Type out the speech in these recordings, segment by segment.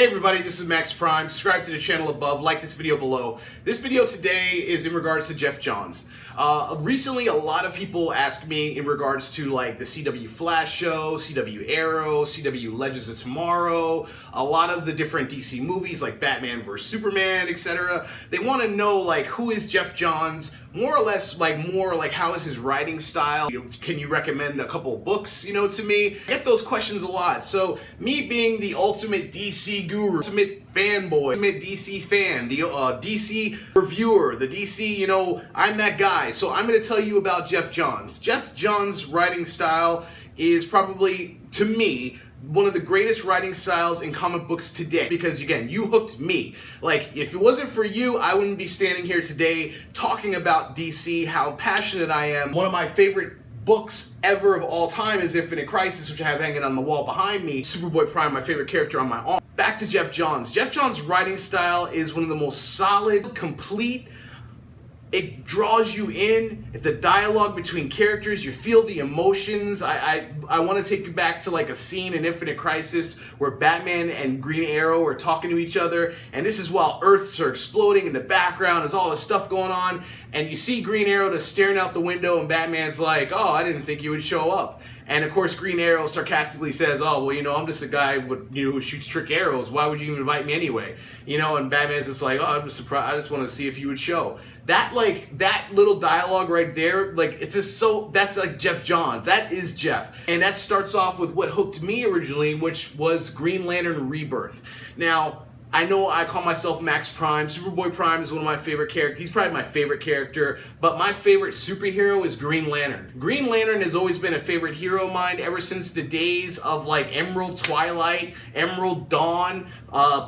Hey everybody, this is Max Prime. Subscribe to the channel above, like this video below. This video today is in regards to Geoff Johns. Recently, a lot of people asked me in regards to like the CW Flash show, CW Arrow, CW Legends of Tomorrow, a lot of the different DC movies like Batman vs Superman, etc. They want to know like who is Geoff Johns, more or less like how is his writing style? Can you recommend a couple books, to me? I get those questions a lot. So me being the ultimate DC guru, ultimate fanboy, ultimate DC fan, the DC reviewer, the DC, I'm that guy. So I'm going to tell you about Geoff Johns. Geoff Johns' writing style is probably, to me, one of the greatest writing styles in comic books today, because again, you hooked me. Like, if it wasn't for you, I wouldn't be standing here today talking about DC, how passionate I am. One of my favorite books ever of all time is Infinite Crisis, which I have hanging on the wall behind me. Superboy Prime, my favorite character on my arm. Back to Geoff Johns. Geoff Johns' writing style is one of the most solid, complete. It draws you in. The dialogue between characters, you feel the emotions. I want to take you back to like a scene in Infinite Crisis where Batman and Green Arrow are talking to each other, and this is while Earths are exploding in the background. There's all this stuff going on, and you see Green Arrow just staring out the window, and Batman's like, "Oh, I didn't think you would show up." And of course, Green Arrow sarcastically says, "Oh, well, I'm just a guy with, who shoots trick arrows. Why would you even invite me anyway?" And Batman's just like, "Oh, I'm just surprised. I just want to see if you would show." That little dialogue right there, it's just that's like Geoff Johns. That is Geoff. And that starts off with what hooked me originally, which was Green Lantern Rebirth. Now, I know I call myself Max Prime. Superboy Prime is one of my favorite characters. He's probably my favorite character, but my favorite superhero is Green Lantern. Green Lantern has always been a favorite hero of mine ever since the days of like Emerald Twilight, Emerald Dawn,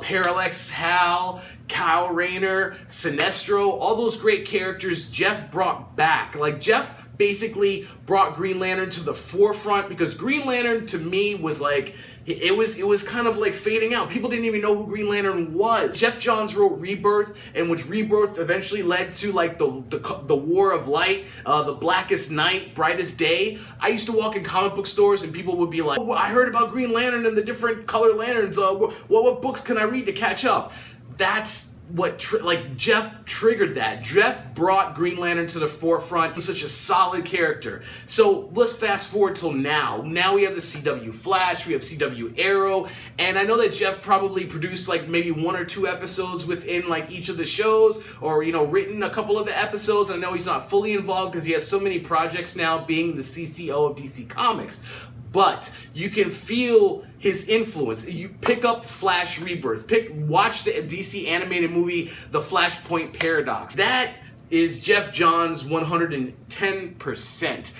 Parallax Hal, Kyle Rayner, Sinestro, all those great characters Geoff brought back. Like, Geoff basically brought Green Lantern to the forefront, because Green Lantern to me was like, it was kind of like fading out. People didn't even know who Green Lantern was. Geoff Johns wrote Rebirth, and which Rebirth eventually led to like the War of Light, the Blackest Night, Brightest Day. I used to walk in comic book stores and people would be like, "Oh, I heard about Green Lantern and the different color lanterns. What books can I read to catch up?" That's what Geoff triggered that. Geoff brought Green Lantern to the forefront. He's such a solid character. So let's fast forward till now. Now we have the CW Flash, we have CW Arrow, and I know that Geoff probably produced like maybe 1 or 2 episodes within like each of the shows, or written a couple of the episodes. I know he's not fully involved because he has so many projects now, being the CCO of DC Comics. But you can feel his influence. You pick up Flash Rebirth, watch the DC animated movie, The Flashpoint Paradox. That is Geoff Johns 110%.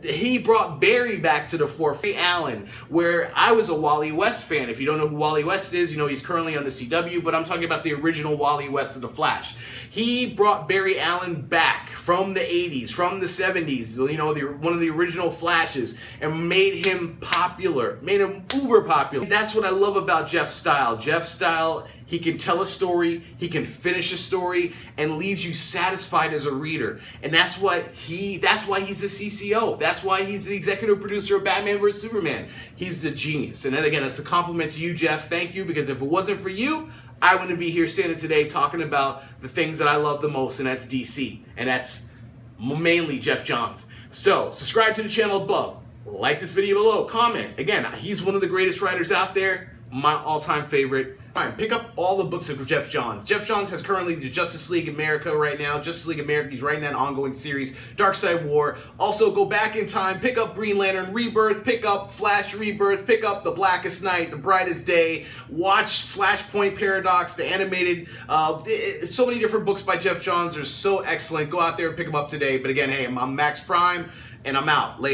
He brought Barry back to the forefront. Allen, where I was a Wally West fan. If you don't know who Wally West is, he's currently on the CW, but I'm talking about the original Wally West of the Flash. He brought Barry Allen back from the 80s, from the 70s, one of the original Flashes, and made him popular, made him uber popular. That's what I love about Geoff's style. Geoff's style, he can tell a story, he can finish a story, and leaves you satisfied as a reader. And that's why he's a CCO. That's why he's the executive producer of Batman vs Superman. He's the genius. And then again, it's a compliment to you, Geoff. Thank you, because if it wasn't for you, I wouldn't be here standing today talking about the things that I love the most, and that's DC. And that's mainly Geoff Johns. So, subscribe to the channel above. Like this video below. Comment. Again, he's one of the greatest writers out there. My all-time favorite. Pick up all the books of Geoff Johns. Geoff Johns has currently the Justice League America right now. Justice League America, he's writing that ongoing series, Darkseid War. Also, go back in time, pick up Green Lantern Rebirth, pick up Flash Rebirth, pick up The Blackest Night, The Brightest Day, watch Flashpoint Paradox, the animated, so many different books by Geoff Johns. They're so excellent. Go out there and pick them up today. But again, hey, I'm Max Prime, and I'm out. Later.